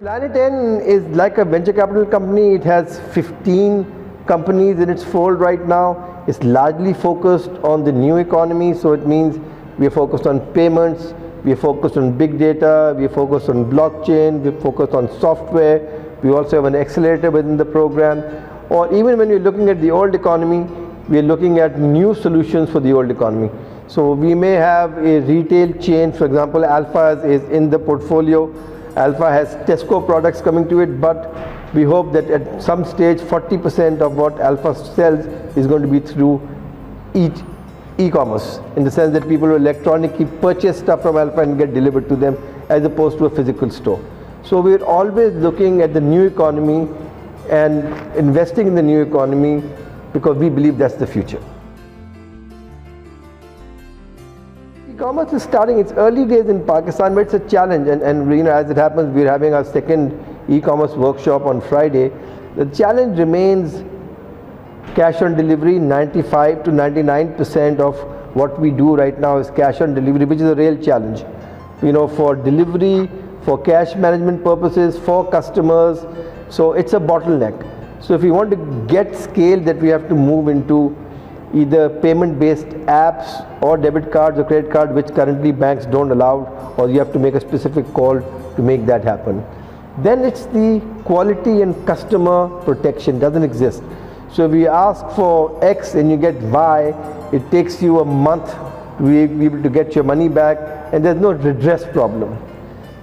Planet N is like a venture capital company. It has 15 companies in its fold right now. It's largely focused on the new economy, so it means we are focused on payments, we are focused on big data, we are focused on blockchain, we are focused on software. We also have an accelerator within the program. Or even when you're looking at the old economy, we are looking at new solutions for the old economy. So we may have a retail chain, for example, Alpha is in the portfolio. Alpha has Tesco products coming to it, but we hope that at some stage 40% of what Alpha sells is going to be through e-commerce, in the sense that people will electronically purchase stuff from Alpha and get delivered to them as opposed to a physical store. So we're always looking at the new economy and investing in the new economy because we believe that's the future. E-commerce is starting its early days in Pakistan, but it's a challenge, and as it happens, we're having our second e-commerce workshop on Friday. The challenge remains cash on delivery. 95 to 99% of what we do right now is cash on delivery, which is a real challenge. For delivery, for cash management purposes, for customers, so it's a bottleneck. So if we want to get scale, that we have to move into either payment-based apps or debit cards or credit cards, which currently banks don't allow, or you have to make a specific call to make that happen. Then it's the quality and customer protection doesn't exist. So if you ask for X and you get Y, it takes you a month to be able to get your money back, and there's no redress problem.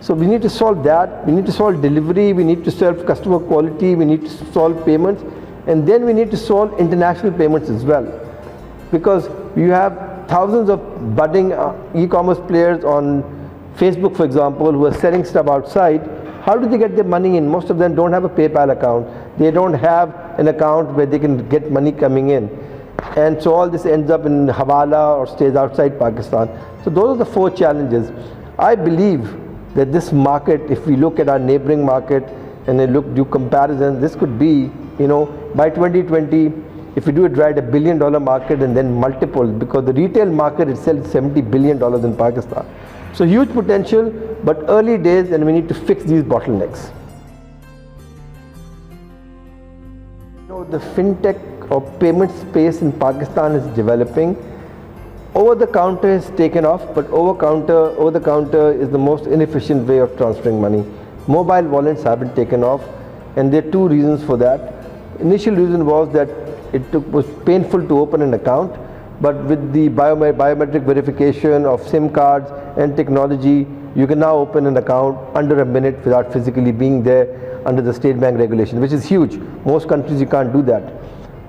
So we need to solve that. We need to solve delivery, we need to solve customer quality, we need to solve payments, and then we need to solve international payments as well. Because you have thousands of budding e-commerce players on Facebook, for example, who are selling stuff outside. How do they get their money in? Most of them don't have a PayPal account. They don't have an account where they can get money coming in. And so all this ends up in Hawala or stays outside Pakistan. So those are the four challenges. I believe that this market, if we look at our neighboring market and do comparisons, this could be, by 2020, if we do it right, $1 billion market, and then multiple, because the retail market itself is $70 billion in Pakistan. So huge potential, but early days, and we need to fix these bottlenecks. The fintech or payment space in Pakistan is developing. Over the counter has taken off, but over the counter is the most inefficient way of transferring money. Mobile wallets haven't taken off, and there are two reasons for that. Initial reason was that it was painful to open an account, but with the biometric verification of SIM cards and technology, you can now open an account under a minute without physically being there under the State Bank regulation, which is huge. Most countries you can't do that.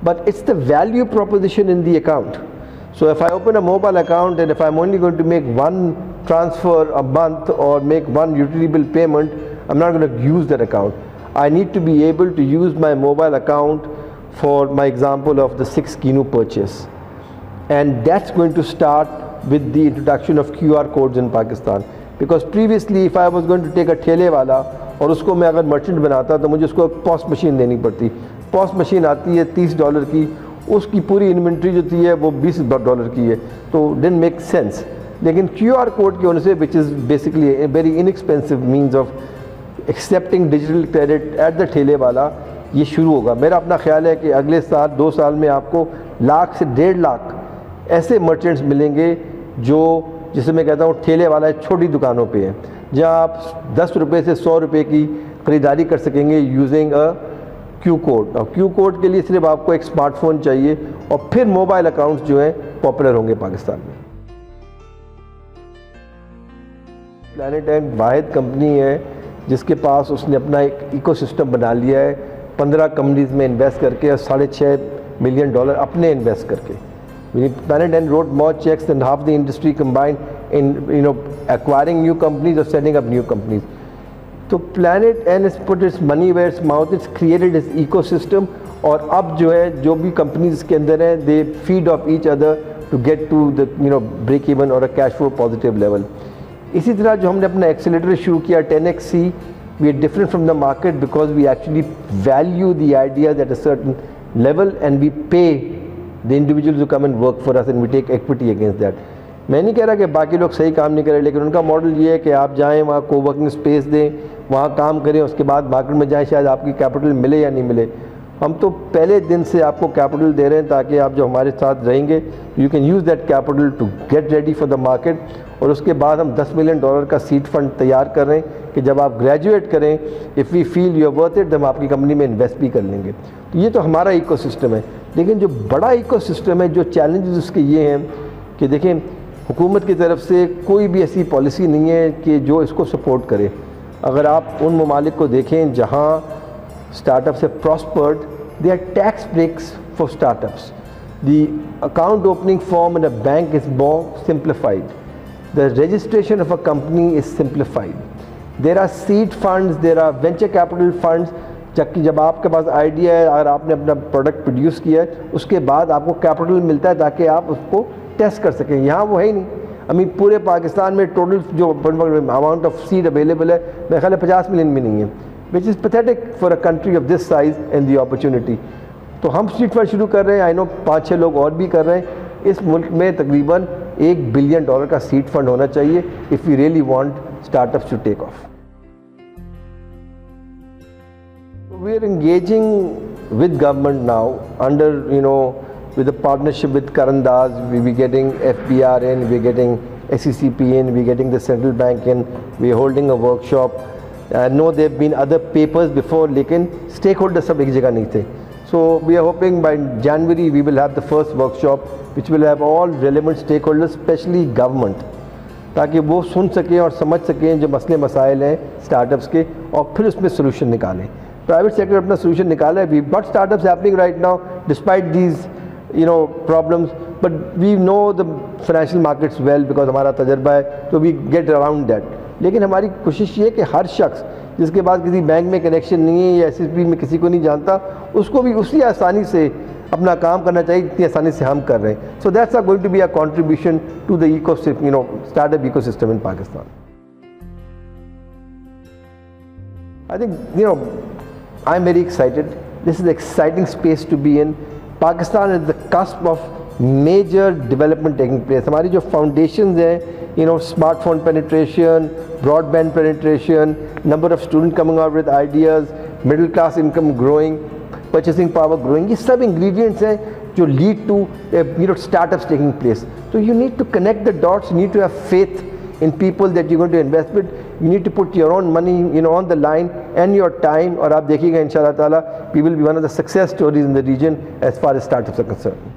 But it's the value proposition in the account. So if I open a mobile account, and if I'm only going to make one transfer a month or make one utility bill payment, I'm not going to use that account. I need to be able to use my mobile account for my example of the 6 Kinu purchase. And that's going to start with the introduction of QR codes in Pakistan. Because previously, if I was going to take a ठेले वाला और उसको मैं अगर merchant बनाता तो मुझे उसको एक पॉस मशीन देनी पड़ती. पॉस मशीन आती है $30 की, उसकी पूरी इन्वेंट्री जो थी है वो $20 की है, तो didn't make sense. लेकिन QR कोड के होने से, which is basically a very inexpensive means of accepting digital credit at the ठेले वाला, ये शुरू होगा. मेरा अपना ख्याल है कि अगले साल 2 साल में आपको लाख से 1.5 लाख ऐसे मर्चेंट्स मिलेंगे जो, जिसे मैं कहता हूँ ठेले वाला है, छोटी दुकानों पे है, जहाँ आप 10 रुपये से 100 रुपये की ख़रीदारी कर सकेंगे यूजिंग अ क्यू कोड. और क्यू कोड के लिए सिर्फ आपको एक स्मार्टफोन चाहिए, और फिर मोबाइल अकाउंट्स जो हैं पॉपुलर होंगे पाकिस्तान में. प्लैनेट एन वाहिद कंपनी है जिसके पास उसने अपना एक इकोसिस्टम बना लिया है, 15 कंपनीज़ में इन्वेस्ट करके और $6.5 मिलियन अपने इन्वेस्ट करके. Planet N wrote more checks than half the industry combined in acquiring new companies or setting up new companies. So Planet N has put its money where its mouth is, created its ecosystem, और अब जो है जो भी companies के अंदर हैं, they feed off each other to get to the break even or a cash flow positive level. इसी तरह जो हमने अपना accelerator शुरू किया 10XC, we are different from the market because we actually value the ideas at a certain level and we pay the individuals who come and work for us, and we take equity against that. मैं नहीं कह रहा कि बाकी लोग सही काम नहीं करें, लेकिन उनका मॉडल ये है कि आप जाएं वहाँ कोवर्किंग स्पेस दें, वहाँ काम करें, उसके बाद मार्केट में जाएं, शायद आपकी कैपिटल मिले या नहीं मिले। हम तो पहले दिन से आपको कैपिटल दे रहे हैं ताकि आप जो हमारे साथ रहेंगे you can use that capital to get ready for the market. और उसके बाद हम $10 मिलियन का सीड फंड तैयार कर रहे हैं कि जब आप ग्रेजुएट करें, if we feel you are worth it, तो हम आपकी कंपनी में इन्वेस्ट भी कर लेंगे। तो ये तो हमारा इकोसिस्टम है। लेकिन जो बड़ा इकोसिस्टम है, जो चैलेंजेस उसके ये हैं कि देखें, हुकूमत की तरफ से कोई भी ऐसी पॉलिसी नहीं है कि जो इसको सपोर्ट करे। अगर आप उन ममालिक को देखें जहाँ startups have prospered, there are tax breaks for startups. The account opening form in a bank is more simplified. The registration of a company is simplified. There are seed funds, there are venture capital funds. जब आपके पास idea है, अगर आपने अपना product produce किया है, उसके बाद आपको कैपिटल मिलता है ताकि आप उसको टेस्ट कर सकें। यहाँ वो है ही नहीं। आई मीन पूरे पाकिस्तान में टोटल जो अमाउंट ऑफ सीड अवेलेबल है, मेरे ख्याल है 50 मिलियन भी नहीं है, which is pathetic for a country of this size and the opportunity. तो हम सीड फंड शुरू कर रहे हैं, आई नो 5-6 लोग और भी कर रहे हैं। इस मुल्क में तकरीबन $1 बिलियन का सीड फंड होना चाहिए if we really want startups to take off. We are engaging with government now under, with a partnership with Karandas. We're getting FBR in, we're getting SECP in, we're getting the central bank in, we're holding a workshop. I know there have been other papers before, लेकिन stakeholders सब एक जगह नहीं थे. So we are hoping by January we will have the first workshop which will have all relevant stakeholders, especially government, ताकि वो सुन सकें और समझ सकें जो मसले मसाइल हैं स्टार्टअप्स के और फिर उसमें सोल्यूशन निकालें। प्राइवेट सेक्टर अपना सोल्यूशन निकाला है। We but startups happening right now despite these problems, but we know the financial markets well because हमारा तजर्बा है, तो वी गेट अराउंड दैट। लेकिन हमारी कोशिश ये है कि हर शख्स जिसके पास किसी बैंक में कनेक्शन नहीं है या SSB में किसी को नहीं जानता, उसको भी उसी आसानी से अपना काम करना चाहिए जितनी आसानी से हम कर रहे हैं। So that's are going to be a contribution to the startup ecosystem in Pakistan. I think I'm very excited. This is an exciting space to be in. Pakistan is the cusp of major development taking place. हमारी जो foundations हैं, smartphone penetration, broadband penetration, number of students coming out with ideas, middle class income growing, purchasing power growing, ये सब ingredients हैं जो lead to startups taking place. So you need to connect the dots. You need to have faith in people that you're going to invest with. You need to put your own money, on the line and your time. और आप देखिएगा इंशाल्लाह ताला we will be one of the success stories in the region as far as startups are concerned.